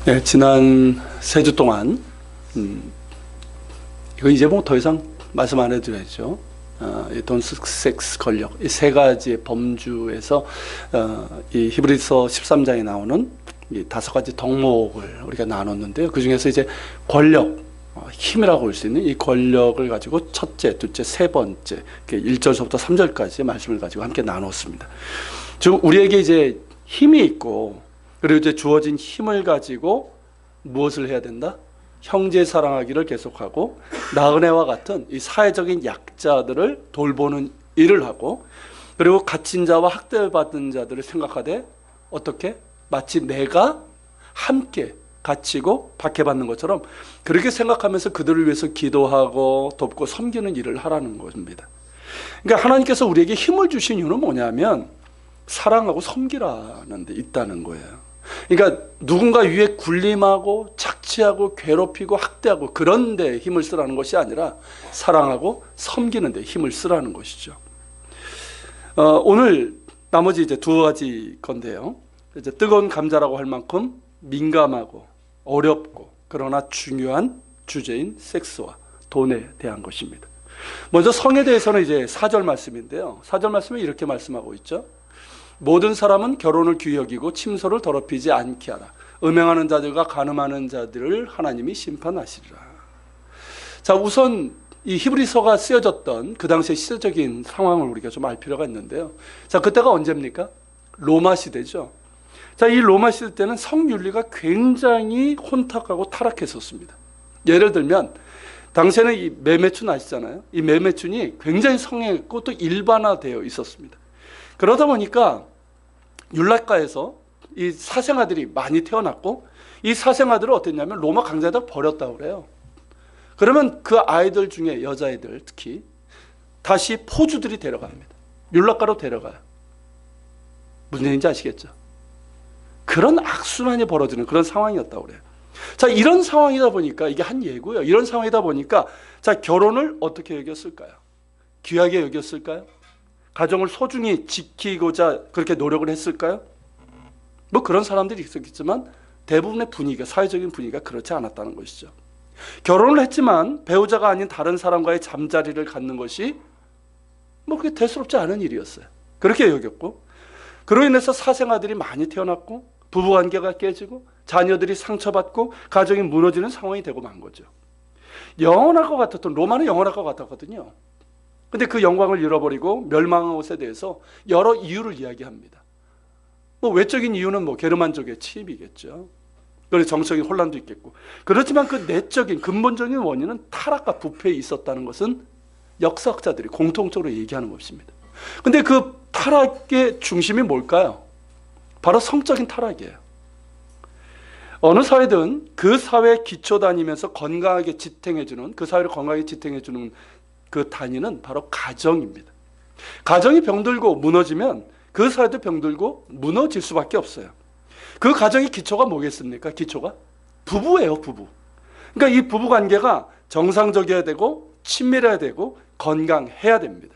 네, 지난 3주 동안 이거 이제 뭐 더 이상 말씀 안 해드려야죠. 이 돈, 섹스, 권력 이 세 가지의 범주에서 이 히브리서 13장에 나오는 이 5가지 덕목을 우리가 나눴는데요. 그 중에서 이제 권력, 힘이라고 볼 수 있는 이 권력을 가지고 첫째, 둘째, 세 번째 1절서부터 3절까지의 말씀을 가지고 함께 나눴습니다. 즉 우리에게 이제 힘이 있고, 그리고 이제 주어진 힘을 가지고 무엇을 해야 된다? 형제 사랑하기를 계속하고 나그네와 같은 이 사회적인 약자들을 돌보는 일을 하고, 그리고 갇힌 자와 학대받은 자들을 생각하되 어떻게? 마치 내가 함께 갇히고 박해받는 것처럼 그렇게 생각하면서 그들을 위해서 기도하고 돕고 섬기는 일을 하라는 것입니다. 그러니까 하나님께서 우리에게 힘을 주신 이유는 뭐냐면 사랑하고 섬기라는 데 있다는 거예요. 그러니까 누군가 위에 군림하고 착취하고 괴롭히고 학대하고 그런 데 힘을 쓰라는 것이 아니라 사랑하고 섬기는 데 힘을 쓰라는 것이죠. 오늘 나머지 이제 2가지 건데요. 이제 뜨거운 감자라고 할 만큼 민감하고 어렵고 그러나 중요한 주제인 섹스와 돈에 대한 것입니다. 먼저 성에 대해서는 이제 4절 말씀인데요. 4절 말씀에 이렇게 말씀하고 있죠. 모든 사람은 결혼을 귀히 여기고 침소를 더럽히지 않게 하라. 음행하는 자들과 간음하는 자들을 하나님이 심판하시리라. 자, 우선 이 히브리서가 쓰여졌던 그 당시의 시대적인 상황을 우리가 좀 알 필요가 있는데요. 자, 그때가 언제입니까? 로마 시대죠. 자, 이 로마 시대 때는 성윤리가 굉장히 혼탁하고 타락했었습니다. 예를 들면 당시에는 이 매매춘 아시잖아요. 이 매매춘이 굉장히 성행했고 또 일반화되어 있었습니다. 그러다 보니까 율라가에서 이 사생아들이 많이 태어났고, 이 사생아들을 어땠냐면 로마 강자에다 버렸다고 그래요. 그러면 그 아이들 중에 여자아이들 특히 다시 포주들이 데려갑니다. 율라가로 데려가요. 무슨 얘기인지 아시겠죠? 그런 악순환이 벌어지는 그런 상황이었다고 그래요. 자, 이런 상황이다 보니까 이게 한 예고요. 이런 상황이다 보니까 자, 결혼을 어떻게 여겼을까요? 귀하게 여겼을까요? 가정을 소중히 지키고자 그렇게 노력을 했을까요? 뭐 그런 사람들이 있었겠지만 대부분의 분위기가, 사회적인 분위기가 그렇지 않았다는 것이죠. 결혼을 했지만 배우자가 아닌 다른 사람과의 잠자리를 갖는 것이 뭐 그게 대수롭지 않은 일이었어요. 그렇게 여겼고, 그로 인해서 사생아들이 많이 태어났고 부부관계가 깨지고 자녀들이 상처받고 가정이 무너지는 상황이 되고 만 거죠. 영원할 것 같았던, 로마는 영원할 것 같았거든요. 근데 그 영광을 잃어버리고 멸망한 것에 대해서 여러 이유를 이야기합니다. 뭐 외적인 이유는 뭐 게르만족의 침입이겠죠. 그리고 정적인 혼란도 있겠고. 그렇지만 그 내적인 근본적인 원인은 타락과 부패에 있었다는 것은 역사학자들이 공통적으로 얘기하는 것입니다. 근데 그 타락의 중심이 뭘까요? 바로 성적인 타락이에요. 어느 사회든 그 사회에 기초 다니면서 건강하게 지탱해주는, 그 사회를 건강하게 지탱해주는 그 단위는 바로 가정입니다. 가정이 병들고 무너지면 그 사회도 병들고 무너질 수밖에 없어요. 그 가정의 기초가 뭐겠습니까? 기초가 부부예요, 부부. 그러니까 이 부부 관계가 정상적이어야 되고 친밀해야 되고 건강해야 됩니다.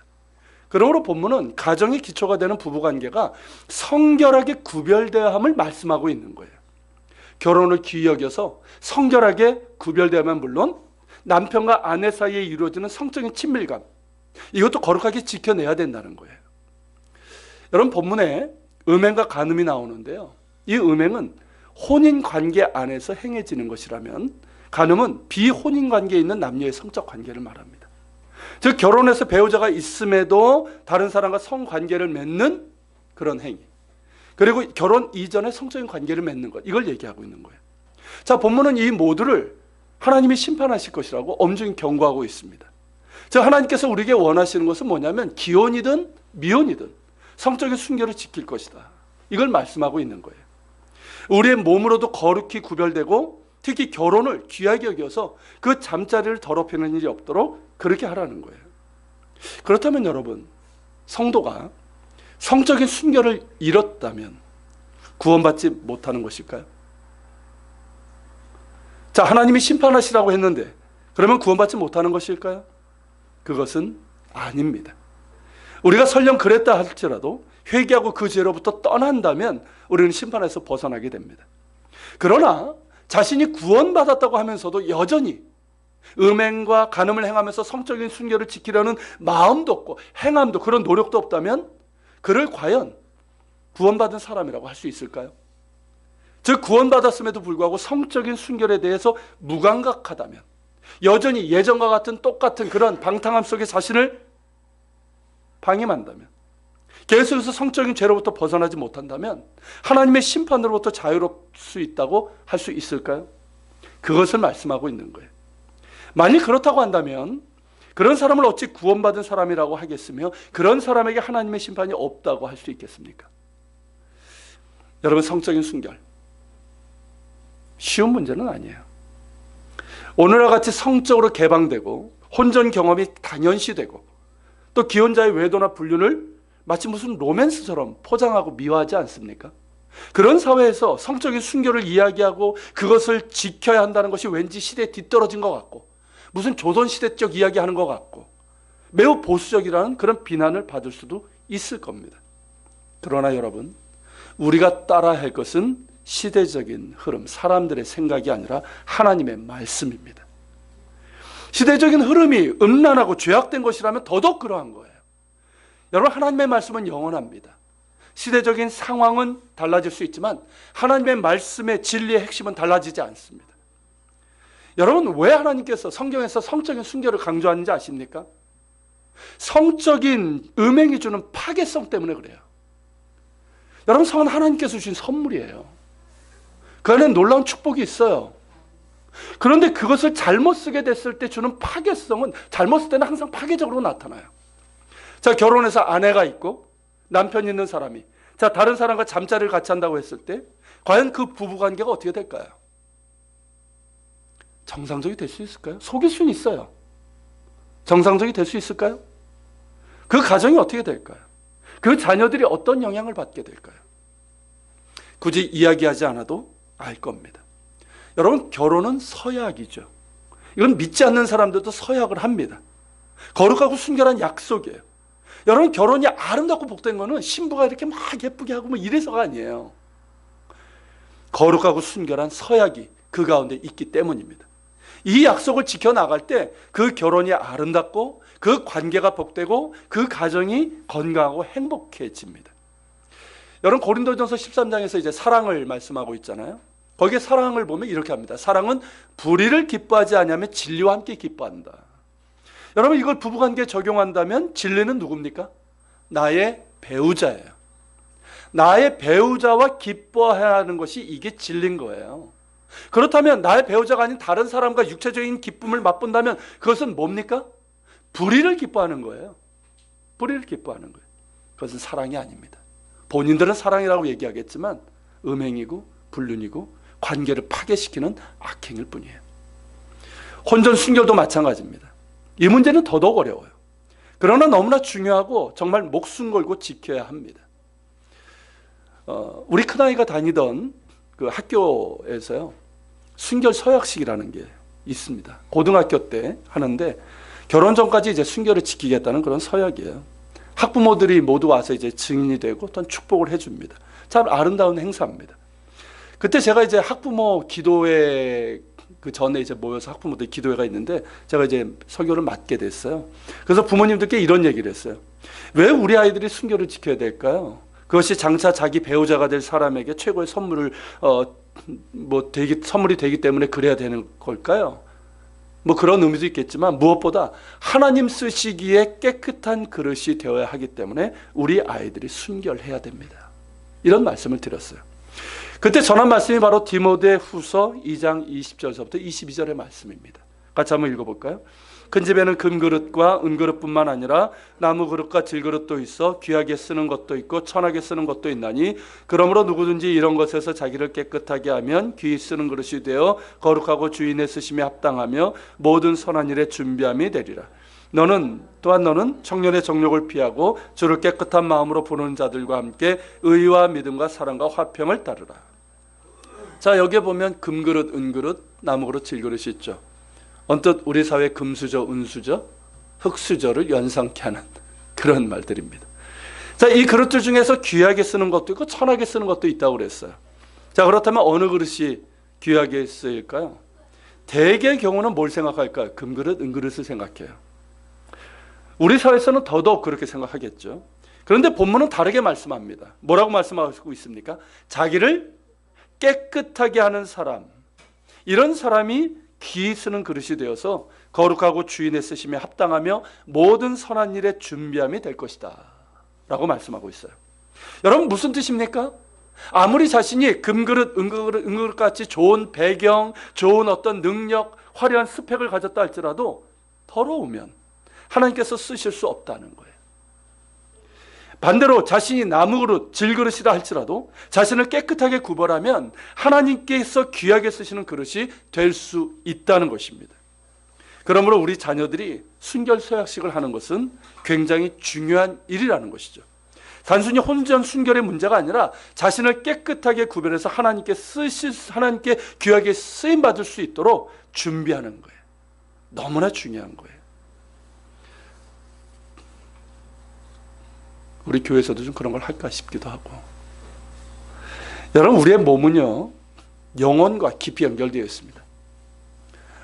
그러므로 본문은 가정의 기초가 되는 부부 관계가 성결하게 구별되어야 함을 말씀하고 있는 거예요. 결혼을 귀히 여겨서 성결하게 구별되어야만 물론 남편과 아내 사이에 이루어지는 성적인 친밀감, 이것도 거룩하게 지켜내야 된다는 거예요. 여러분, 본문에 음행과 간음이 나오는데요. 이 음행은 혼인관계 안에서 행해지는 것이라면 간음은 비혼인관계에 있는 남녀의 성적 관계를 말합니다. 즉 결혼해서 배우자가 있음에도 다른 사람과 성관계를 맺는 그런 행위, 그리고 결혼 이전에 성적인 관계를 맺는 것, 이걸 얘기하고 있는 거예요. 자, 본문은 이 모두를 하나님이 심판하실 것이라고 엄중히 경고하고 있습니다. 즉 하나님께서 우리에게 원하시는 것은 뭐냐면 기혼이든 미혼이든 성적인 순결을 지킬 것이다, 이걸 말씀하고 있는 거예요. 우리의 몸으로도 거룩히 구별되고 특히 결혼을 귀하게 여겨서 그 잠자리를 더럽히는 일이 없도록 그렇게 하라는 거예요. 그렇다면 여러분, 성도가 성적인 순결을 잃었다면 구원받지 못하는 것일까요? 자, 하나님이 심판하시라고 했는데 그러면 구원받지 못하는 것일까요? 그것은 아닙니다. 우리가 설령 그랬다 할지라도 회개하고 그 죄로부터 떠난다면 우리는 심판에서 벗어나게 됩니다. 그러나 자신이 구원받았다고 하면서도 여전히 음행과 간음을 행하면서 성적인 순결을 지키려는 마음도 없고 행함도 그런 노력도 없다면 그를 과연 구원받은 사람이라고 할 수 있을까요? 즉 구원받았음에도 불구하고 성적인 순결에 대해서 무감각하다면, 여전히 예전과 같은 똑같은 그런 방탕함 속에 자신을 방임한다면, 계속해서 성적인 죄로부터 벗어나지 못한다면 하나님의 심판으로부터 자유로울 수 있다고 할 수 있을까요? 그것을 말씀하고 있는 거예요. 만일 그렇다고 한다면 그런 사람을 어찌 구원받은 사람이라고 하겠으며 그런 사람에게 하나님의 심판이 없다고 할 수 있겠습니까? 여러분, 성적인 순결 쉬운 문제는 아니에요. 오늘과 같이 성적으로 개방되고 혼전 경험이 당연시되고 또 기혼자의 외도나 불륜을 마치 무슨 로맨스처럼 포장하고 미화하지 않습니까? 그런 사회에서 성적인 순결을 이야기하고 그것을 지켜야 한다는 것이 왠지 시대에 뒤떨어진 것 같고 무슨 조선시대적 이야기하는 것 같고 매우 보수적이라는 그런 비난을 받을 수도 있을 겁니다. 그러나 여러분, 우리가 따라야 할 것은 시대적인 흐름, 사람들의 생각이 아니라 하나님의 말씀입니다. 시대적인 흐름이 음란하고 죄악된 것이라면 더더욱 그러한 거예요. 여러분, 하나님의 말씀은 영원합니다. 시대적인 상황은 달라질 수 있지만 하나님의 말씀의 진리의 핵심은 달라지지 않습니다. 여러분, 왜 하나님께서 성경에서 성적인 순결을 강조하는지 아십니까? 성적인 음행이 주는 파괴성 때문에 그래요. 여러분, 성은 하나님께서 주신 선물이에요. 그 안에 놀라운 축복이 있어요. 그런데 그것을 잘못 쓰게 됐을 때 주는 파괴성은 잘못 쓸 때는 항상 파괴적으로 나타나요. 자, 결혼해서 아내가 있고 남편이 있는 사람이 다른 사람과 잠자리를 같이 한다고 했을 때 과연 그 부부관계가 어떻게 될까요? 정상적이 될 수 있을까요? 속일 수는 있어요. 정상적이 될 수 있을까요? 그 가정이 어떻게 될까요? 그 자녀들이 어떤 영향을 받게 될까요? 굳이 이야기하지 않아도 알 겁니다. 여러분, 결혼은 서약이죠. 이건 믿지 않는 사람들도 서약을 합니다. 거룩하고 순결한 약속이에요. 여러분, 결혼이 아름답고 복된 거는 신부가 이렇게 막 예쁘게 하고 뭐 이래서가 아니에요. 거룩하고 순결한 서약이 그 가운데 있기 때문입니다. 이 약속을 지켜나갈 때 그 결혼이 아름답고 그 관계가 복되고 그 가정이 건강하고 행복해집니다. 여러분, 고린도전서 13장에서 이제 사랑을 말씀하고 있잖아요. 거기에 사랑을 보면 이렇게 합니다. 사랑은 불의를 기뻐하지 아니하면 진리와 함께 기뻐한다. 여러분, 이걸 부부관계에 적용한다면 진리는 누굽니까? 나의 배우자예요. 나의 배우자와 기뻐해야 하는 것이 이게 진리인 거예요. 그렇다면 나의 배우자가 아닌 다른 사람과 육체적인 기쁨을 맛본다면 그것은 뭡니까? 불의를 기뻐하는 거예요. 불의를 기뻐하는 거예요. 그것은 사랑이 아닙니다. 본인들은 사랑이라고 얘기하겠지만 음행이고 불륜이고 관계를 파괴시키는 악행일 뿐이에요. 혼전 순결도 마찬가지입니다. 이 문제는 더더욱 어려워요. 그러나 너무나 중요하고 정말 목숨 걸고 지켜야 합니다. 우리 큰아이가 다니던 그 학교에서요, 순결 서약식이라는 게 있습니다. 고등학교 때 하는데 결혼 전까지 이제 순결을 지키겠다는 그런 서약이에요. 학부모들이 모두 와서 이제 증인이 되고 또 축복을 해줍니다. 참 아름다운 행사입니다. 그때 제가 이제 학부모 기도회 그 전에 이제 모여서 학부모들 기도회가 있는데 제가 이제 설교를 맡게 됐어요. 그래서 부모님들께 이런 얘기를 했어요. 왜 우리 아이들이 순결을 지켜야 될까요? 그것이 장차 자기 배우자가 될 사람에게 최고의 선물을 선물이 되기 때문에 그래야 되는 걸까요? 뭐 그런 의미도 있겠지만 무엇보다 하나님 쓰시기에 깨끗한 그릇이 되어야 하기 때문에 우리 아이들이 순결해야 됩니다. 이런 말씀을 드렸어요. 그때 전한 말씀이 바로 디모데후서 2장 20절서부터 22절의 말씀입니다. 같이 한번 읽어볼까요? 큰 집에는 금그릇과 은그릇뿐만 아니라 나무그릇과 질그릇도 있어 귀하게 쓰는 것도 있고 천하게 쓰는 것도 있나니 그러므로 누구든지 이런 것에서 자기를 깨끗하게 하면 귀히 쓰는 그릇이 되어 거룩하고 주인의 쓰심에 합당하며 모든 선한 일에 준비함이 되리라. 너는 청년의 정욕을 피하고 주를 깨끗한 마음으로 보는 자들과 함께 의와 믿음과 사랑과 화평을 따르라. 자, 여기에 보면 금그릇, 은그릇, 나무그릇, 질그릇이 있죠. 언뜻 우리 사회 금수저, 은수저, 흙수저를 연상케 하는 그런 말들입니다. 자, 이 그릇들 중에서 귀하게 쓰는 것도 있고 천하게 쓰는 것도 있다고 그랬어요. 자, 그렇다면 어느 그릇이 귀하게 쓰일까요? 대개의 경우는 뭘 생각할까요? 금그릇, 은그릇을 생각해요. 우리 사회에서는 더더욱 그렇게 생각하겠죠. 그런데 본문은 다르게 말씀합니다. 뭐라고 말씀하고 있습니까? 자기를 깨끗하게 하는 사람, 이런 사람이 귀히 쓰는 그릇이 되어서 거룩하고 주인의 쓰심에 합당하며 모든 선한 일에 준비함이 될 것이다 라고 말씀하고 있어요. 여러분, 무슨 뜻입니까? 아무리 자신이 금그릇, 은그릇 같이 좋은 배경, 좋은 어떤 능력, 화려한 스펙을 가졌다 할지라도 더러우면 하나님께서 쓰실 수 없다는 거예요. 반대로 자신이 나무그릇, 질그릇이라 할지라도 자신을 깨끗하게 구별하면 하나님께서 귀하게 쓰시는 그릇이 될 수 있다는 것입니다. 그러므로 우리 자녀들이 순결서약식을 하는 것은 굉장히 중요한 일이라는 것이죠. 단순히 혼전 순결의 문제가 아니라 자신을 깨끗하게 구별해서 하나님께 귀하게 쓰임 받을 수 있도록 준비하는 거예요. 너무나 중요한 거예요. 우리 교회에서도 좀 그런 걸 할까 싶기도 하고. 여러분, 우리의 몸은요, 영혼과 깊이 연결되어 있습니다.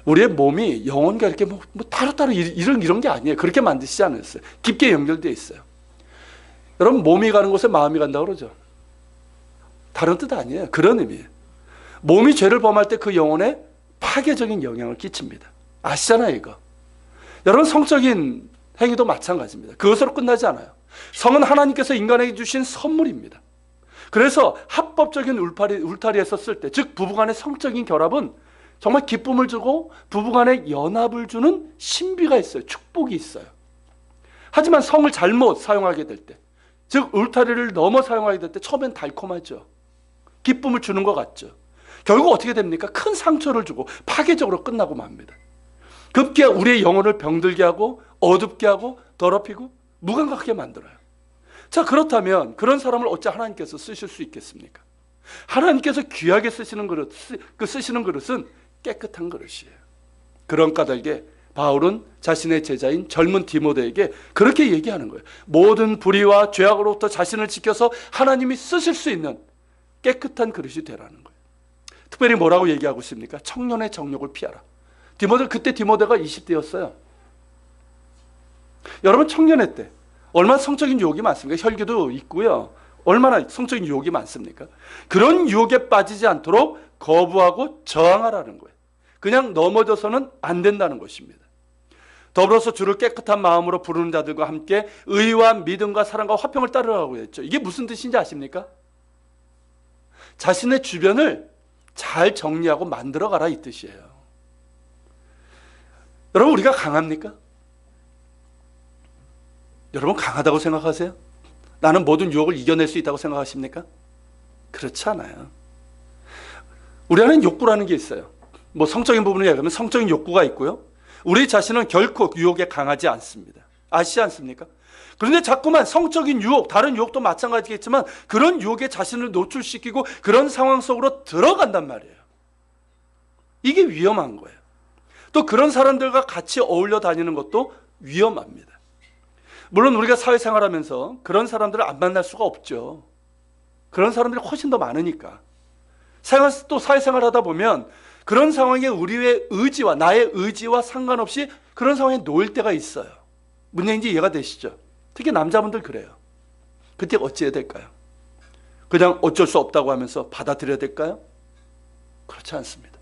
우리의 몸이 영혼과 이렇게 따로따로 이런 게 아니에요. 그렇게 만드시지 않았어요. 깊게 연결되어 있어요. 여러분, 몸이 가는 곳에 마음이 간다고 그러죠. 다른 뜻 아니에요. 그런 의미예요. 몸이 죄를 범할 때 그 영혼에 파괴적인 영향을 끼칩니다. 아시잖아요, 이거. 여러분, 성적인 행위도 마찬가지입니다. 그것으로 끝나지 않아요. 성은 하나님께서 인간에게 주신 선물입니다. 그래서 합법적인 울타리에 섰을 때, 즉 부부간의 성적인 결합은 정말 기쁨을 주고 부부간의 연합을 주는 신비가 있어요. 축복이 있어요. 하지만 성을 잘못 사용하게 될 때, 즉 울타리를 넘어 사용하게 될 때 처음엔 달콤하죠. 기쁨을 주는 것 같죠. 결국 어떻게 됩니까? 큰 상처를 주고 파괴적으로 끝나고 맙니다. 급기야 우리의 영혼을 병들게 하고 어둡게 하고 더럽히고 무감각하게 만들어요. 자, 그렇다면 그런 사람을 어찌 하나님께서 쓰실 수 있겠습니까? 하나님께서 귀하게 쓰시는 그릇은 깨끗한 그릇이에요. 그런 까닭에 바울은 자신의 제자인 젊은 디모데에게 그렇게 얘기하는 거예요. 모든 불의와 죄악으로부터 자신을 지켜서 하나님이 쓰실 수 있는 깨끗한 그릇이 되라는 거예요. 특별히 뭐라고 얘기하고 있습니까? 청년의 정욕을 피하라. 그때 디모데가 20대였어요. 여러분, 청년의 때 얼마나 성적인 유혹이 많습니까? 혈기도 있고요. 얼마나 성적인 유혹이 많습니까? 그런 유혹에 빠지지 않도록 거부하고 저항하라는 거예요. 그냥 넘어져서는 안 된다는 것입니다. 더불어서 주를 깨끗한 마음으로 부르는 자들과 함께 의와 믿음과 사랑과 화평을 따르라고 했죠. 이게 무슨 뜻인지 아십니까? 자신의 주변을 잘 정리하고 만들어가라, 이 뜻이에요. 여러분, 우리가 강합니까? 여러분, 강하다고 생각하세요? 나는 모든 유혹을 이겨낼 수 있다고 생각하십니까? 그렇지 않아요. 우리 안에는 욕구라는 게 있어요. 성적인 부분을 얘기하면 성적인 욕구가 있고요. 우리 자신은 결코 유혹에 강하지 않습니다. 아시지 않습니까? 그런데 자꾸만 성적인 유혹, 다른 유혹도 마찬가지겠지만 그런 유혹에 자신을 노출시키고 그런 상황 속으로 들어간단 말이에요. 이게 위험한 거예요. 또 그런 사람들과 같이 어울려 다니는 것도 위험합니다. 물론 우리가 사회생활하면서 그런 사람들을 안 만날 수가 없죠. 그런 사람들이 훨씬 더 많으니까. 또 사회생활 하다 보면 그런 상황에 우리의 의지와 나의 의지와 상관없이 그런 상황에 놓일 때가 있어요. 무슨 얘기인지 이해가 되시죠? 특히 남자분들 그래요. 그때 어찌해야 될까요? 그냥 어쩔 수 없다고 하면서 받아들여야 될까요? 그렇지 않습니다.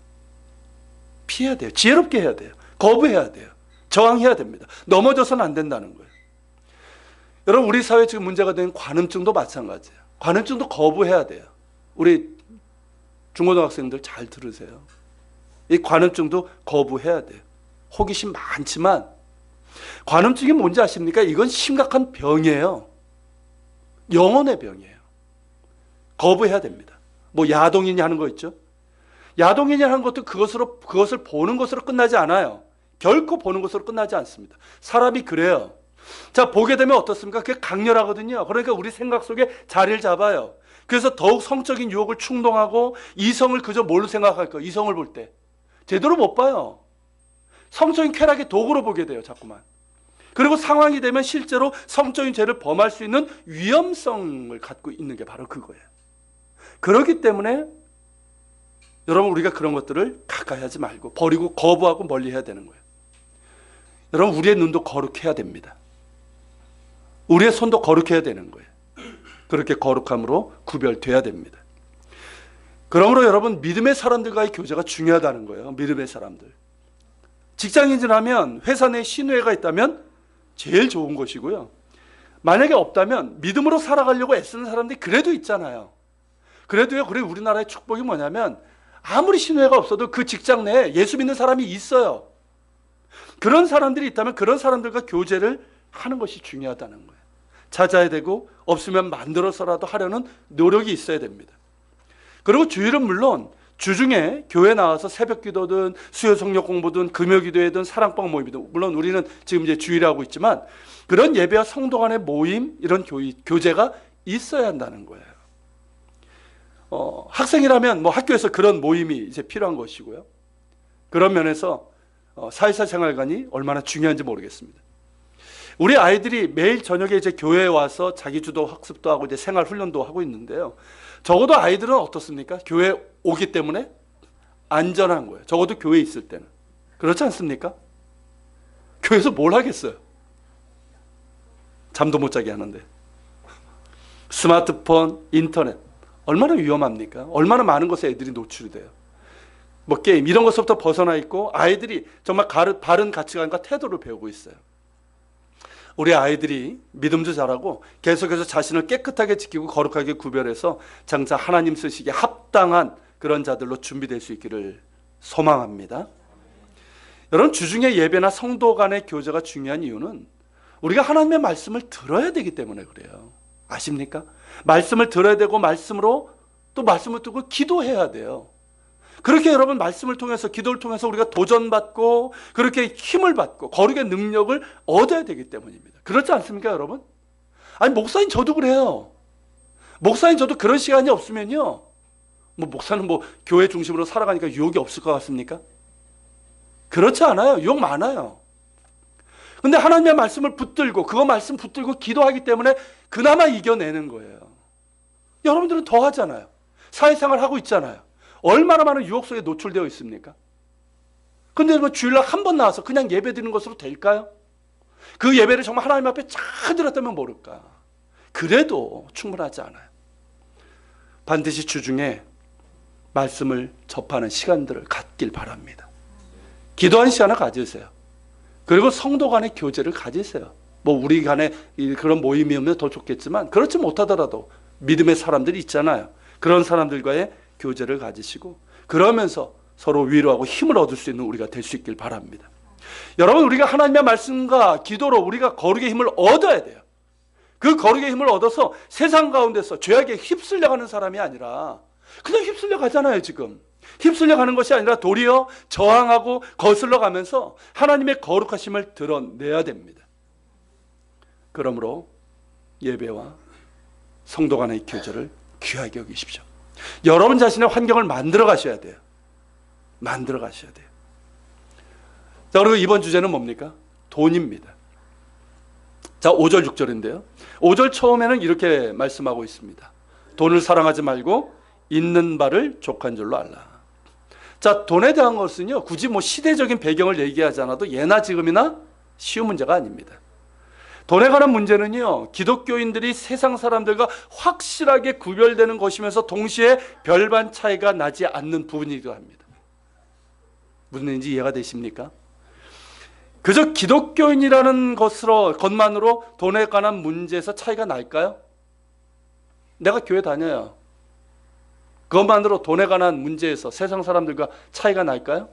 피해야 돼요. 지혜롭게 해야 돼요. 거부해야 돼요. 저항해야 됩니다. 넘어져서는 안 된다는 거예요. 여러분, 우리 사회에 지금 문제가 된 관음증도 마찬가지예요. 관음증도 거부해야 돼요. 우리 중고등학생들 잘 들으세요. 이 관음증도 거부해야 돼요. 호기심 많지만 관음증이 뭔지 아십니까? 이건 심각한 병이에요. 영혼의 병이에요. 거부해야 됩니다. 야동이냐 하는 거 있죠? 야동이냐 하는 것도 그것을 보는 것으로 끝나지 않아요. 결코 보는 것으로 끝나지 않습니다. 사람이 그래요. 자, 보게 되면 어떻습니까? 그게 강렬하거든요. 그러니까 우리 생각 속에 자리를 잡아요. 그래서 더욱 성적인 유혹을 충동하고 이성을 그저 뭘로 생각할까요? 이성을 볼 때 제대로 못 봐요. 성적인 쾌락의 도구로 보게 돼요, 자꾸만. 그리고 상황이 되면 실제로 성적인 죄를 범할 수 있는 위험성을 갖고 있는 게 바로 그거예요. 그렇기 때문에 여러분, 우리가 그런 것들을 가까이 하지 말고 버리고 거부하고 멀리 해야 되는 거예요. 여러분, 우리의 눈도 거룩해야 됩니다. 우리의 손도 거룩해야 되는 거예요. 그렇게 거룩함으로 구별돼야 됩니다. 그러므로 여러분, 믿음의 사람들과의 교제가 중요하다는 거예요. 믿음의 사람들. 직장인이라면 회사 내 신뢰가 있다면 제일 좋은 것이고요. 만약에 없다면 믿음으로 살아가려고 애쓰는 사람들이 그래도 있잖아요. 그래도요, 그래 우리나라의 축복이 뭐냐면 아무리 신뢰가 없어도 그 직장 내에 예수 믿는 사람이 있어요. 그런 사람들이 있다면 그런 사람들과 교제를 하는 것이 중요하다는 거예요. 찾아야 되고 없으면 만들어서라도 하려는 노력이 있어야 됩니다. 그리고 주일은 물론 주중에 교회 나와서 새벽 기도든 수요 성역 공부든 금요 기도회든 사랑방 모임이든, 물론 우리는 지금 이제 주일하고 있지만 그런 예배와 성도 간의 모임, 이런 교제가 있어야 한다는 거예요. 학생이라면 뭐 학교에서 그런 모임이 이제 필요한 것이고요. 그런 면에서 사회사 생활관이 얼마나 중요한지 모르겠습니다. 우리 아이들이 매일 저녁에 이제 교회에 와서 자기 주도 학습도 하고 이제 생활 훈련도 하고 있는데요. 적어도 아이들은 어떻습니까? 교회 오기 때문에 안전한 거예요. 적어도 교회에 있을 때는. 그렇지 않습니까? 교회에서 뭘 하겠어요? 잠도 못 자게 하는데. 스마트폰, 인터넷 얼마나 위험합니까? 얼마나 많은 것에 애들이 노출이 돼요. 뭐 게임 이런 것부터 벗어나 있고 아이들이 정말 바른 가치관과 태도를 배우고 있어요. 우리 아이들이 믿음도 잘하고 계속해서 자신을 깨끗하게 지키고 거룩하게 구별해서 장차 하나님 쓰시기에 합당한 그런 자들로 준비될 수 있기를 소망합니다. 여러분, 주중에 예배나 성도 간의 교제가 중요한 이유는 우리가 하나님의 말씀을 들어야 되기 때문에 그래요. 아십니까? 말씀을 들어야 되고 말씀으로 또 말씀을 듣고 기도해야 돼요. 그렇게 여러분, 말씀을 통해서 기도를 통해서 우리가 도전받고 그렇게 힘을 받고 거룩의 능력을 얻어야 되기 때문입니다. 그렇지 않습니까, 여러분? 아니, 목사님 저도 그래요. 목사님 저도 그런 시간이 없으면요, 뭐 목사는 뭐 교회 중심으로 살아가니까 유혹이 없을 것 같습니까? 그렇지 않아요. 유혹 많아요. 근데 하나님의 말씀을 붙들고 그거 말씀 붙들고 기도하기 때문에 그나마 이겨내는 거예요. 여러분들은 더 하잖아요. 사회생활 하고 있잖아요. 얼마나 많은 유혹 속에 노출되어 있습니까? 근데 뭐 주일날 한 번 나와서 그냥 예배 드리는 것으로 될까요? 그 예배를 정말 하나님 앞에 잘 드렸다면 모를까? 그래도 충분하지 않아요. 반드시 주중에 말씀을 접하는 시간들을 갖길 바랍니다. 기도하는 시간을 가지세요. 그리고 성도 간의 교제를 가지세요. 뭐 우리 간에 그런 모임이면 더 좋겠지만 그렇지 못하더라도 믿음의 사람들이 있잖아요. 그런 사람들과의 교제를 가지시고 그러면서 서로 위로하고 힘을 얻을 수 있는 우리가 될 수 있길 바랍니다. 여러분, 우리가 하나님의 말씀과 기도로 우리가 거룩의 힘을 얻어야 돼요. 그 거룩의 힘을 얻어서 세상 가운데서 죄악에 휩쓸려 가는 사람이 아니라 그냥 휩쓸려 가잖아요. 지금 휩쓸려 가는 것이 아니라 도리어 저항하고 거슬러 가면서 하나님의 거룩하심을 드러내야 됩니다. 그러므로 예배와 성도 간의 교제를 귀하게 여기십시오. 여러분 자신의 환경을 만들어 가셔야 돼요. 만들어 가셔야 돼요. 자, 그리고 이번 주제는 뭡니까? 돈입니다. 자, 5절 6절인데요. 5절 처음에는 이렇게 말씀하고 있습니다. 돈을 사랑하지 말고 있는 바를 족한 줄로 알라. 자, 돈에 대한 것은요, 굳이 뭐 시대적인 배경을 얘기하지 않아도 예나 지금이나 쉬운 문제가 아닙니다. 돈에 관한 문제는요, 기독교인들이 세상 사람들과 확실하게 구별되는 것이면서 동시에 별반 차이가 나지 않는 부분이기도 합니다. 무슨 얘기인지 이해가 되십니까? 그저 기독교인이라는 것만으로 돈에 관한 문제에서 차이가 날까요? 내가 교회 다녀요. 그것만으로 돈에 관한 문제에서 세상 사람들과 차이가 날까요?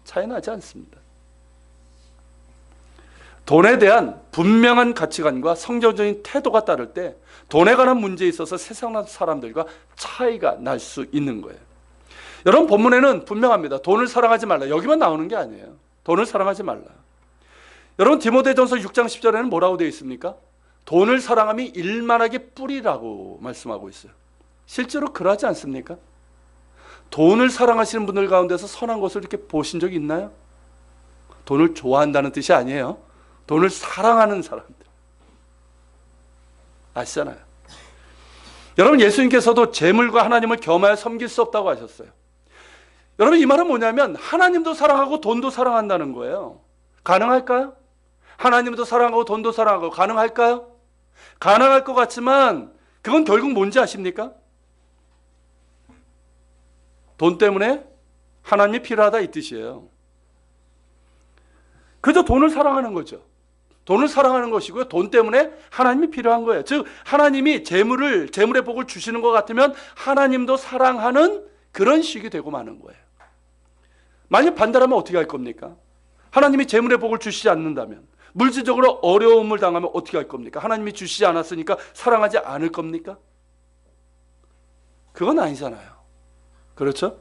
차이 나지 않습니다. 돈에 대한 분명한 가치관과 성경적인 태도가 따를 때 돈에 관한 문제에 있어서 세상 사람들과 차이가 날 수 있는 거예요. 여러분, 본문에는 분명합니다. 돈을 사랑하지 말라. 여기만 나오는 게 아니에요. 돈을 사랑하지 말라. 여러분, 디모데전서 6장 10절에는 뭐라고 되어 있습니까? 돈을 사랑함이 일만하게 뿌리라고 말씀하고 있어요. 실제로 그러하지 않습니까? 돈을 사랑하시는 분들 가운데서 선한 것을 이렇게 보신 적이 있나요? 돈을 좋아한다는 뜻이 아니에요. 돈을 사랑하는 사람들. 아시잖아요. 여러분, 예수님께서도 재물과 하나님을 겸하여 섬길 수 없다고 하셨어요. 여러분, 이 말은 뭐냐면 하나님도 사랑하고 돈도 사랑한다는 거예요. 가능할까요? 하나님도 사랑하고 돈도 사랑하고 가능할까요? 가능할 것 같지만 그건 결국 뭔지 아십니까? 돈 때문에 하나님이 필요하다 이 뜻이에요. 그저 돈을 사랑하는 거죠. 돈을 사랑하는 것이고요. 돈 때문에 하나님이 필요한 거예요. 즉 하나님이 재물의 복을 주시는 것 같으면 하나님도 사랑하는 그런 식이 되고 마는 거예요. 만약 반대라면 어떻게 할 겁니까? 하나님이 재물의 복을 주시지 않는다면, 물질적으로 어려움을 당하면 어떻게 할 겁니까? 하나님이 주시지 않았으니까 사랑하지 않을 겁니까? 그건 아니잖아요. 그렇죠?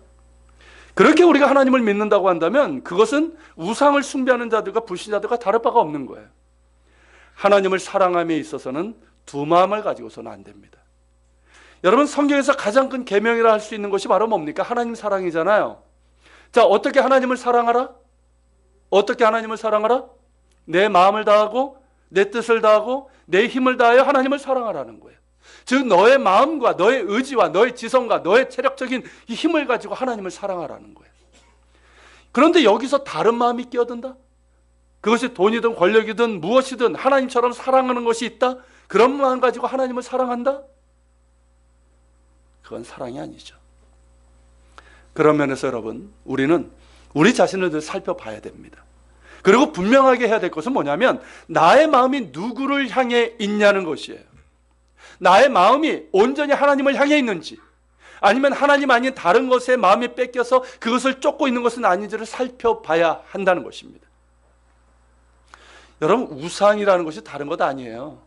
그렇게 우리가 하나님을 믿는다고 한다면 그것은 우상을 숭배하는 자들과 불신자들과 다를 바가 없는 거예요. 하나님을 사랑함에 있어서는 두 마음을 가지고서는 안 됩니다. 여러분, 성경에서 가장 큰 계명이라 할 수 있는 것이 바로 뭡니까? 하나님 사랑이잖아요. 자, 어떻게 하나님을 사랑하라? 어떻게 하나님을 사랑하라? 내 마음을 다하고 내 뜻을 다하고 내 힘을 다하여 하나님을 사랑하라는 거예요. 즉 너의 마음과 너의 의지와 너의 지성과 너의 체력적인 이 힘을 가지고 하나님을 사랑하라는 거예요. 그런데 여기서 다른 마음이 끼어든다? 그것이 돈이든 권력이든 무엇이든 하나님처럼 사랑하는 것이 있다? 그런 마음 가지고 하나님을 사랑한다? 그건 사랑이 아니죠. 그런 면에서 여러분, 우리는 우리 자신을 늘 살펴봐야 됩니다. 그리고 분명하게 해야 될 것은 뭐냐면 나의 마음이 누구를 향해 있냐는 것이에요. 나의 마음이 온전히 하나님을 향해 있는지, 아니면 하나님 아닌 다른 것에 마음이 뺏겨서 그것을 쫓고 있는 것은 아닌지를 살펴봐야 한다는 것입니다. 여러분, 우상이라는 것이 다른 것 아니에요.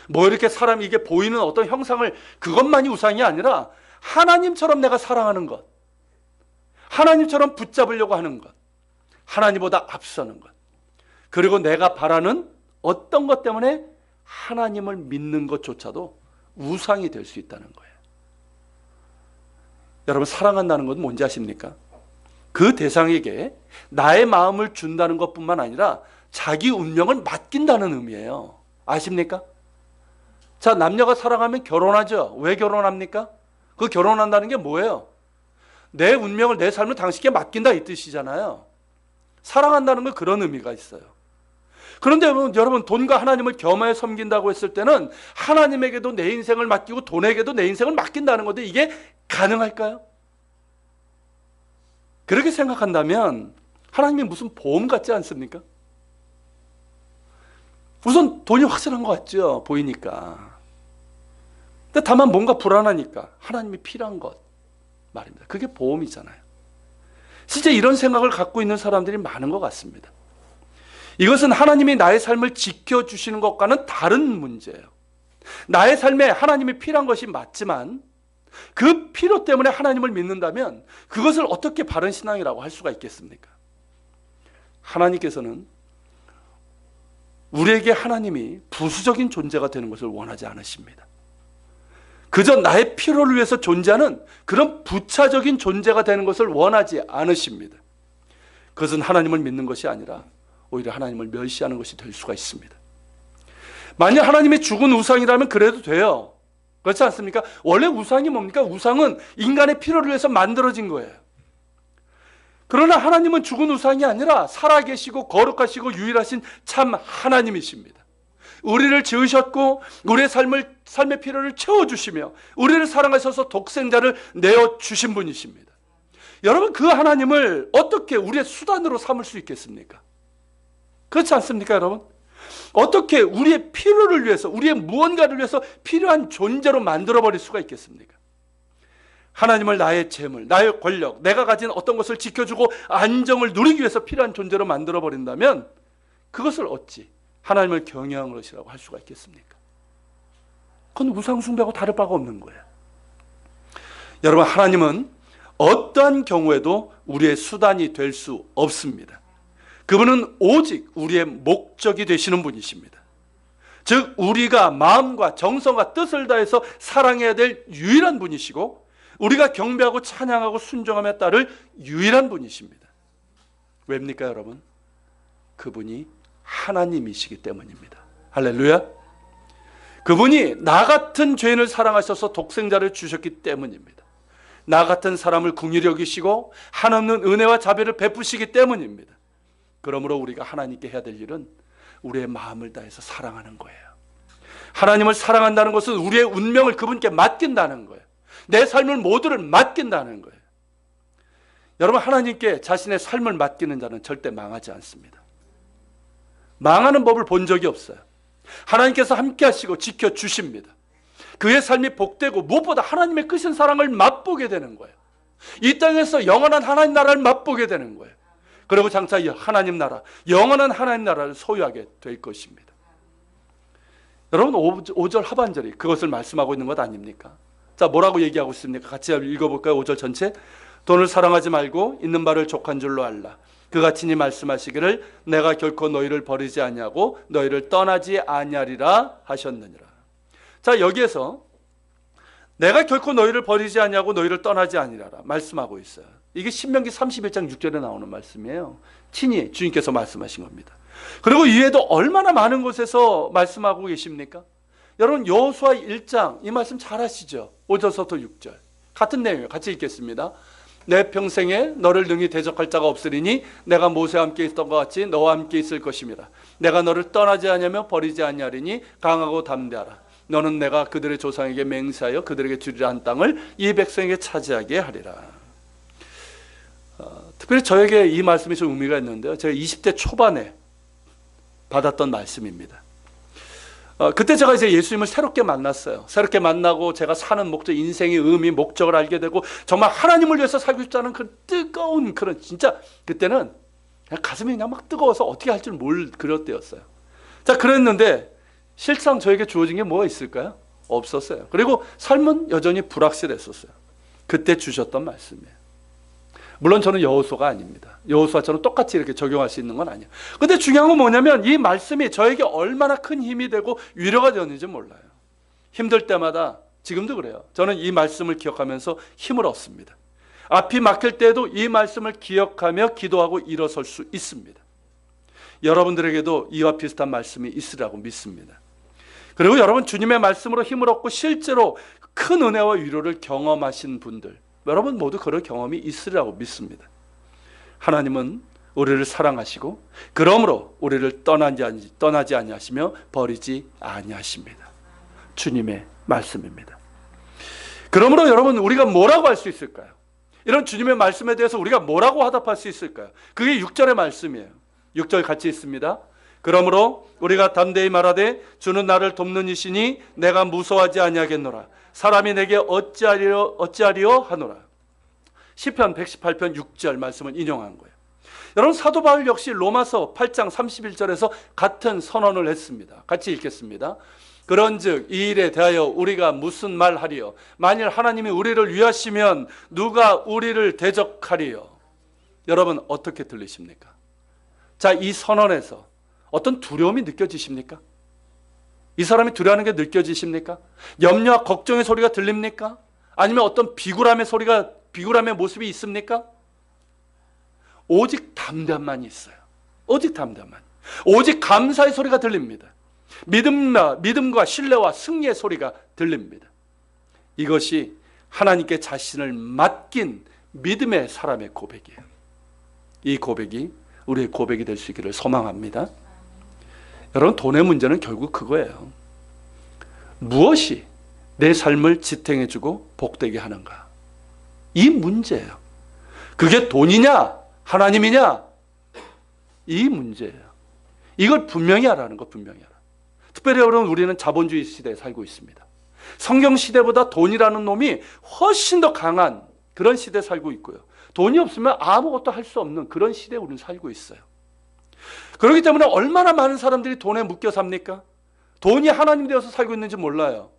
뭐 이렇게 사람이 이게 보이는 어떤 형상을, 그것만이 우상이 아니라 하나님처럼 내가 사랑하는 것, 하나님처럼 붙잡으려고 하는 것, 하나님보다 앞서는 것, 그리고 내가 바라는 어떤 것 때문에 하나님을 믿는 것조차도 우상이 될 수 있다는 거예요. 여러분, 사랑한다는 건 뭔지 아십니까? 그 대상에게 나의 마음을 준다는 것뿐만 아니라 자기 운명을 맡긴다는 의미예요. 아십니까? 자, 남녀가 사랑하면 결혼하죠. 왜 결혼합니까? 그 결혼한다는 게 뭐예요? 내 운명을, 내 삶을 당신께 맡긴다 이 뜻이잖아요. 사랑한다는 건 그런 의미가 있어요. 그런데 여러분, 돈과 하나님을 겸하여 섬긴다고 했을 때는 하나님에게도 내 인생을 맡기고 돈에게도 내 인생을 맡긴다는 건데 이게 가능할까요? 그렇게 생각한다면 하나님이 무슨 보험 같지 않습니까? 우선 돈이 확실한 것 같죠, 보이니까. 근데 다만 뭔가 불안하니까 하나님이 필요한 것 말입니다. 그게 보험이잖아요. 실제 이런 생각을 갖고 있는 사람들이 많은 것 같습니다. 이것은 하나님이 나의 삶을 지켜주시는 것과는 다른 문제예요. 나의 삶에 하나님이 필요한 것이 맞지만 그 필요 때문에 하나님을 믿는다면 그것을 어떻게 바른 신앙이라고 할 수가 있겠습니까? 하나님께서는 우리에게 하나님이 부수적인 존재가 되는 것을 원하지 않으십니다. 그저 나의 필요를 위해서 존재하는 그런 부차적인 존재가 되는 것을 원하지 않으십니다. 그것은 하나님을 믿는 것이 아니라 오히려 하나님을 멸시하는 것이 될 수가 있습니다. 만약 하나님이 죽은 우상이라면 그래도 돼요. 그렇지 않습니까? 원래 우상이 뭡니까? 우상은 인간의 필요를 위해서 만들어진 거예요. 그러나 하나님은 죽은 우상이 아니라 살아계시고 거룩하시고 유일하신 참 하나님이십니다. 우리를 지으셨고 우리의 삶의 필요를 채워주시며 우리를 사랑하셔서 독생자를 내어주신 분이십니다. 여러분, 그 하나님을 어떻게 우리의 수단으로 삼을 수 있겠습니까? 그렇지 않습니까, 여러분? 어떻게 우리의 필요를 위해서, 우리의 무언가를 위해서 필요한 존재로 만들어버릴 수가 있겠습니까? 하나님을 나의 재물, 나의 권력, 내가 가진 어떤 것을 지켜주고 안정을 누리기 위해서 필요한 존재로 만들어버린다면 그것을 어찌 하나님을 경외하는 것이라고 할 수가 있겠습니까? 그건 우상숭배하고 다를 바가 없는 거예요. 여러분, 하나님은 어떠한 경우에도 우리의 수단이 될 수 없습니다. 그분은 오직 우리의 목적이 되시는 분이십니다. 즉 우리가 마음과 정성과 뜻을 다해서 사랑해야 될 유일한 분이시고 우리가 경배하고 찬양하고 순종하며 따를 유일한 분이십니다. 왜입니까, 여러분? 그분이 하나님이시기 때문입니다. 할렐루야. 그분이 나 같은 죄인을 사랑하셔서 독생자를 주셨기 때문입니다. 나 같은 사람을 긍휼히 여기시고 한없는 은혜와 자비를 베푸시기 때문입니다. 그러므로 우리가 하나님께 해야 될 일은 우리의 마음을 다해서 사랑하는 거예요. 하나님을 사랑한다는 것은 우리의 운명을 그분께 맡긴다는 거예요. 내 삶을 모두를 맡긴다는 거예요. 여러분, 하나님께 자신의 삶을 맡기는 자는 절대 망하지 않습니다. 망하는 법을 본 적이 없어요. 하나님께서 함께 하시고 지켜주십니다. 그의 삶이 복되고 무엇보다 하나님의 크신 사랑을 맛보게 되는 거예요. 이 땅에서 영원한 하나님 나라를 맛보게 되는 거예요. 그리고 장차 하나님 나라, 영원한 하나님 나라를 소유하게 될 것입니다. 여러분, 5절 하반절이 그것을 말씀하고 있는 것 아닙니까? 자, 뭐라고 얘기하고 있습니까? 같이 읽어볼까요? 5절 전체. 돈을 사랑하지 말고 있는 바를 족한 줄로 알라. 그가 친히 말씀하시기를 내가 결코 너희를 버리지 아니하고 너희를 떠나지 아니하리라 하셨느니라. 자, 여기에서 내가 결코 너희를 버리지 아니하고 너희를 떠나지 아니하리라 말씀하고 있어요. 이게 신명기 31장 6절에 나오는 말씀이에요. 친히 주님께서 말씀하신 겁니다. 그리고 이외에도 얼마나 많은 곳에서 말씀하고 계십니까? 여러분, 여호수아 1장 이 말씀 잘 아시죠? 5절부터 6절 같은 내용이에요. 같이 읽겠습니다. 내 평생에 너를 능히 대적할 자가 없으리니 내가 모세와 함께 있던 것 같이 너와 함께 있을 것임이라. 내가 너를 떠나지 아니하며 버리지 아니하리니 강하고 담대하라. 너는 내가 그들의 조상에게 맹세하여 그들에게 주리라 한 땅을 이 백성에게 차지하게 하리라. 특별히 저에게 이 말씀이 좀 의미가 있는데요. 제가 20대 초반에 받았던 말씀입니다. 그때 제가 이제 예수님을 새롭게 만났어요. 새롭게 만나고 제가 사는 목적, 인생의 의미, 목적을 알게 되고 정말 하나님을 위해서 살고 싶다는 그 뜨거운 그런 진짜 그때는 그냥 가슴이 그냥 막 뜨거워서 어떻게 할 줄 모를 그럴 때였어요. 자, 그랬는데 실상 저에게 주어진 게 뭐가 있을까요? 없었어요. 그리고 삶은 여전히 불확실했었어요. 그때 주셨던 말씀이에요. 물론 저는 여호수아가 아닙니다. 여호수아처럼 똑같이 이렇게 적용할 수 있는 건 아니에요. 근데 중요한 건 뭐냐면 이 말씀이 저에게 얼마나 큰 힘이 되고 위로가 되었는지 몰라요. 힘들 때마다 지금도 그래요. 저는 이 말씀을 기억하면서 힘을 얻습니다. 앞이 막힐 때도 이 말씀을 기억하며 기도하고 일어설 수 있습니다. 여러분들에게도 이와 비슷한 말씀이 있으라고 믿습니다. 그리고 여러분, 주님의 말씀으로 힘을 얻고 실제로 큰 은혜와 위로를 경험하신 분들, 여러분 모두 그럴 경험이 있으리라고 믿습니다. 하나님은 우리를 사랑하시고 그러므로 우리를 떠나지 아니하시며 버리지 아니하십니다. 주님의 말씀입니다. 그러므로 여러분, 우리가 뭐라고 할 수 있을까요? 이런 주님의 말씀에 대해서 우리가 뭐라고 화답할 수 있을까요? 그게 6절의 말씀이에요. 6절 같이 있습니다. 그러므로 우리가 담대히 말하되 주는 나를 돕는 이시니 내가 무서워하지 아니하겠노라. 사람이 내게 어찌하리요 하노라. 시편 118편 6절 말씀을 인용한 거예요. 여러분, 사도 바울 역시 로마서 8장 31절에서 같은 선언을 했습니다. 같이 읽겠습니다. 그런즉 이 일에 대하여 우리가 무슨 말하리요? 만일 하나님이 우리를 위하시면 누가 우리를 대적하리요? 여러분, 어떻게 들리십니까? 자, 이 선언에서 어떤 두려움이 느껴지십니까? 이 사람이 두려워하는 게 느껴지십니까? 염려와 걱정의 소리가 들립니까? 아니면 어떤 비굴함의 모습이 있습니까? 오직 담대함만이 있어요. 오직 담대함만. 오직 감사의 소리가 들립니다. 믿음과 신뢰와 승리의 소리가 들립니다. 이것이 하나님께 자신을 맡긴 믿음의 사람의 고백이에요. 이 고백이 우리의 고백이 될 수 있기를 소망합니다. 여러분, 돈의 문제는 결국 그거예요. 무엇이 내 삶을 지탱해주고 복되게 하는가? 이 문제예요. 그게 돈이냐 하나님이냐, 이 문제예요. 이걸 분명히 하라는 거, 분명히 하라. 특별히 여러분, 우리는 자본주의 시대에 살고 있습니다. 성경 시대보다 돈이라는 놈이 훨씬 더 강한 그런 시대에 살고 있고요. 돈이 없으면 아무것도 할 수 없는 그런 시대에 우리는 살고 있어요. 그렇기 때문에 얼마나 많은 사람들이 돈에 묶여 삽니까? 돈이 하나님 되어서 살고 있는지 몰라요.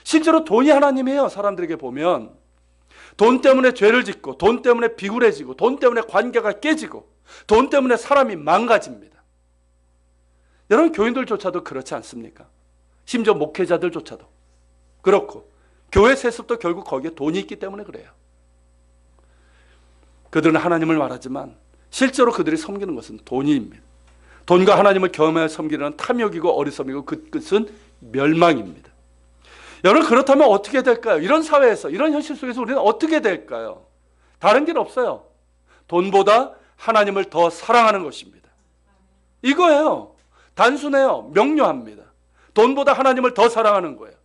실제로 돈이 하나님이에요. 사람들에게 보면 돈 때문에 죄를 짓고, 돈 때문에 비굴해지고, 돈 때문에 관계가 깨지고, 돈 때문에 사람이 망가집니다. 여러분, 교인들조차도 그렇지 않습니까? 심지어 목회자들조차도 그렇고, 교회 세습도 결국 거기에 돈이 있기 때문에 그래요. 그들은 하나님을 말하지만 실제로 그들이 섬기는 것은 돈입니다. 돈과 하나님을 겸하여 섬기는 탐욕이고 어리석이고 그 끝은 멸망입니다. 여러분, 그렇다면 어떻게 될까요? 이런 사회에서, 이런 현실 속에서 우리는 어떻게 될까요? 다른 길 없어요. 돈보다 하나님을 더 사랑하는 것입니다. 이거예요. 단순해요. 명료합니다. 돈보다 하나님을 더 사랑하는 거예요.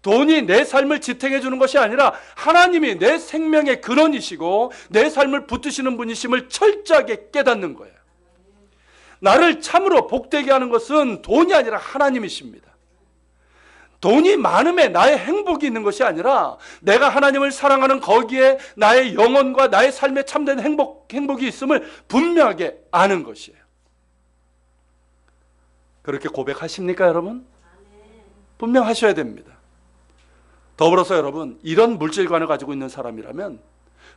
돈이 내 삶을 지탱해 주는 것이 아니라 하나님이 내 생명의 근원이시고 내 삶을 붙드시는 분이심을 철저하게 깨닫는 거예요. 나를 참으로 복되게 하는 것은 돈이 아니라 하나님이십니다. 돈이 많음에 나의 행복이 있는 것이 아니라 내가 하나님을 사랑하는 거기에 나의 영혼과 나의 삶에 참된 행복이 있음을 분명하게 아는 것이에요. 그렇게 고백하십니까, 여러분? 분명하셔야 됩니다. 더불어서 여러분, 이런 물질관을 가지고 있는 사람이라면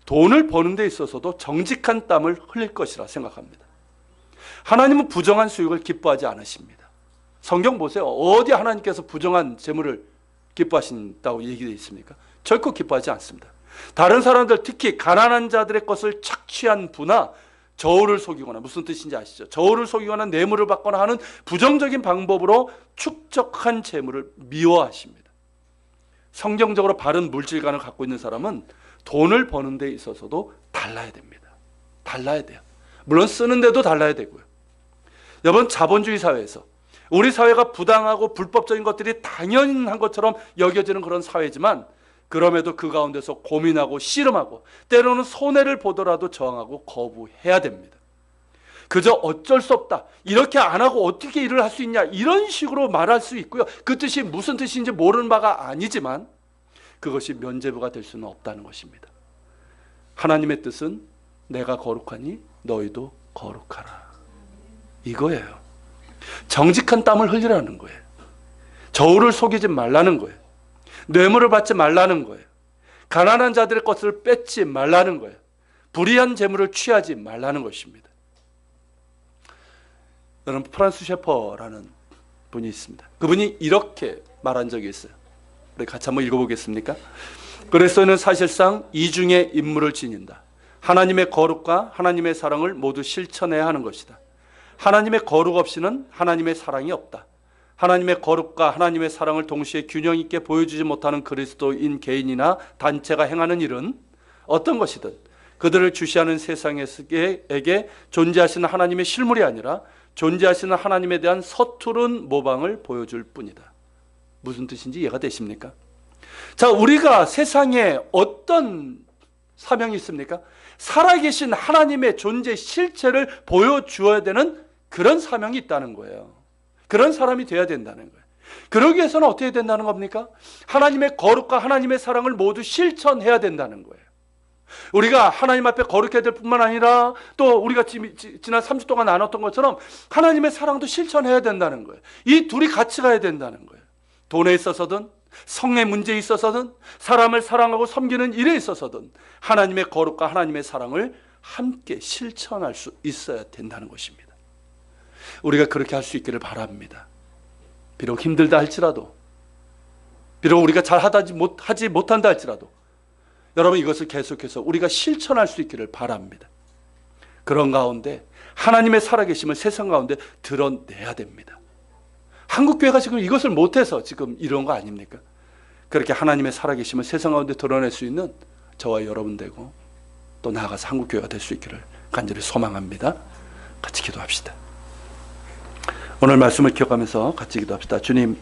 돈을 버는 데 있어서도 정직한 땀을 흘릴 것이라 생각합니다. 하나님은 부정한 수익을 기뻐하지 않으십니다. 성경 보세요. 어디 하나님께서 부정한 재물을 기뻐하신다고 얘기되어 있습니까? 결코 기뻐하지 않습니다. 다른 사람들, 특히 가난한 자들의 것을 착취한 부나 저울을 속이거나, 무슨 뜻인지 아시죠? 저울을 속이거나 뇌물을 받거나 하는 부정적인 방법으로 축적한 재물을 미워하십니다. 성경적으로 바른 물질관을 갖고 있는 사람은 돈을 버는 데 있어서도 달라야 됩니다. 달라야 돼요. 물론 쓰는 데도 달라야 되고요. 여러분, 자본주의 사회에서 우리 사회가 부당하고 불법적인 것들이 당연한 것처럼 여겨지는 그런 사회지만, 그럼에도 그 가운데서 고민하고 씨름하고 때로는 손해를 보더라도 저항하고 거부해야 됩니다. 그저 어쩔 수 없다, 이렇게 안 하고 어떻게 일을 할 수 있냐, 이런 식으로 말할 수 있고요. 그 뜻이 무슨 뜻인지 모르는 바가 아니지만 그것이 면죄부가 될 수는 없다는 것입니다. 하나님의 뜻은 내가 거룩하니 너희도 거룩하라, 이거예요. 정직한 땀을 흘리라는 거예요. 저울을 속이지 말라는 거예요. 뇌물을 받지 말라는 거예요. 가난한 자들의 것을 뺏지 말라는 거예요. 불의한 재물을 취하지 말라는 것입니다. 여러분, 프란스 셰퍼라는 분이 있습니다. 그분이 이렇게 말한 적이 있어요. 우리 같이 한번 읽어보겠습니까? 그리스도는 사실상 이중의 임무를 지닌다. 하나님의 거룩과 하나님의 사랑을 모두 실천해야 하는 것이다. 하나님의 거룩 없이는 하나님의 사랑이 없다. 하나님의 거룩과 하나님의 사랑을 동시에 균형 있게 보여주지 못하는 그리스도인 개인이나 단체가 행하는 일은 어떤 것이든 그들을 주시하는 세상에게 존재하시는 하나님의 실물이 아니라 존재하시는 하나님에 대한 서투른 모방을 보여줄 뿐이다. 무슨 뜻인지 이해가 되십니까? 자, 우리가 세상에 어떤 사명이 있습니까? 살아계신 하나님의 존재 실체를 보여주어야 되는 그런 사명이 있다는 거예요. 그런 사람이 되어야 된다는 거예요. 그러기 위해서는 어떻게 된다는 겁니까? 하나님의 거룩과 하나님의 사랑을 모두 실천해야 된다는 거예요. 우리가 하나님 앞에 거룩해야 될 뿐만 아니라 또 우리가 지난 3주 동안 나눴던 것처럼 하나님의 사랑도 실천해야 된다는 거예요. 이 둘이 같이 가야 된다는 거예요. 돈에 있어서든 성의 문제에 있어서든 사람을 사랑하고 섬기는 일에 있어서든 하나님의 거룩과 하나님의 사랑을 함께 실천할 수 있어야 된다는 것입니다. 우리가 그렇게 할 수 있기를 바랍니다. 비록 힘들다 할지라도, 비록 우리가 잘 하지 못한다 할지라도 여러분, 이것을 계속해서 우리가 실천할 수 있기를 바랍니다. 그런 가운데 하나님의 살아계심을 세상 가운데 드러내야 됩니다. 한국교회가 지금 이것을 못해서 지금 이런 거 아닙니까? 그렇게 하나님의 살아계심을 세상 가운데 드러낼 수 있는 저와 여러분 되고 또 나아가서 한국교회가 될 수 있기를 간절히 소망합니다. 같이 기도합시다. 오늘 말씀을 기억하면서 같이 기도합시다. 주님,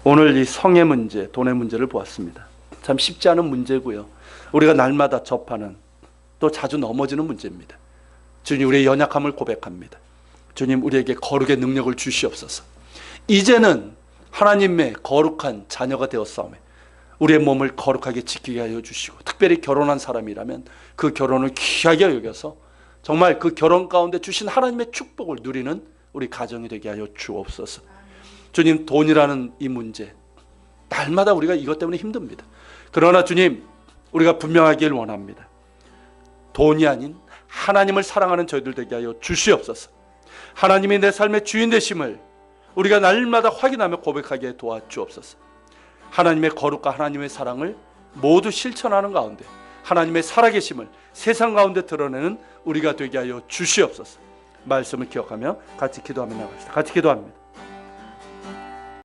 오늘 이 성의 문제, 돈의 문제를 보았습니다. 참 쉽지 않은 문제고요. 우리가 날마다 접하는, 또 자주 넘어지는 문제입니다. 주님, 우리의 연약함을 고백합니다. 주님, 우리에게 거룩의 능력을 주시옵소서. 이제는 하나님의 거룩한 자녀가 되었사오매 우리의 몸을 거룩하게 지키게 하여 주시고, 특별히 결혼한 사람이라면 그 결혼을 귀하게 여겨서 정말 그 결혼 가운데 주신 하나님의 축복을 누리는 우리 가정이 되게 하여 주옵소서. 주님, 돈이라는 이 문제 날마다 우리가 이것 때문에 힘듭니다. 그러나 주님, 우리가 분명하길 원합니다. 돈이 아닌 하나님을 사랑하는 저희들 되게 하여 주시옵소서. 하나님이 내 삶의 주인 되심을 우리가 날마다 확인하며 고백하게 도와주옵소서. 하나님의 거룩과 하나님의 사랑을 모두 실천하는 가운데 하나님의 살아계심을 세상 가운데 드러내는 우리가 되게 하여 주시옵소서. 말씀을 기억하며 같이 기도하며 나갑시다. 같이 기도합니다.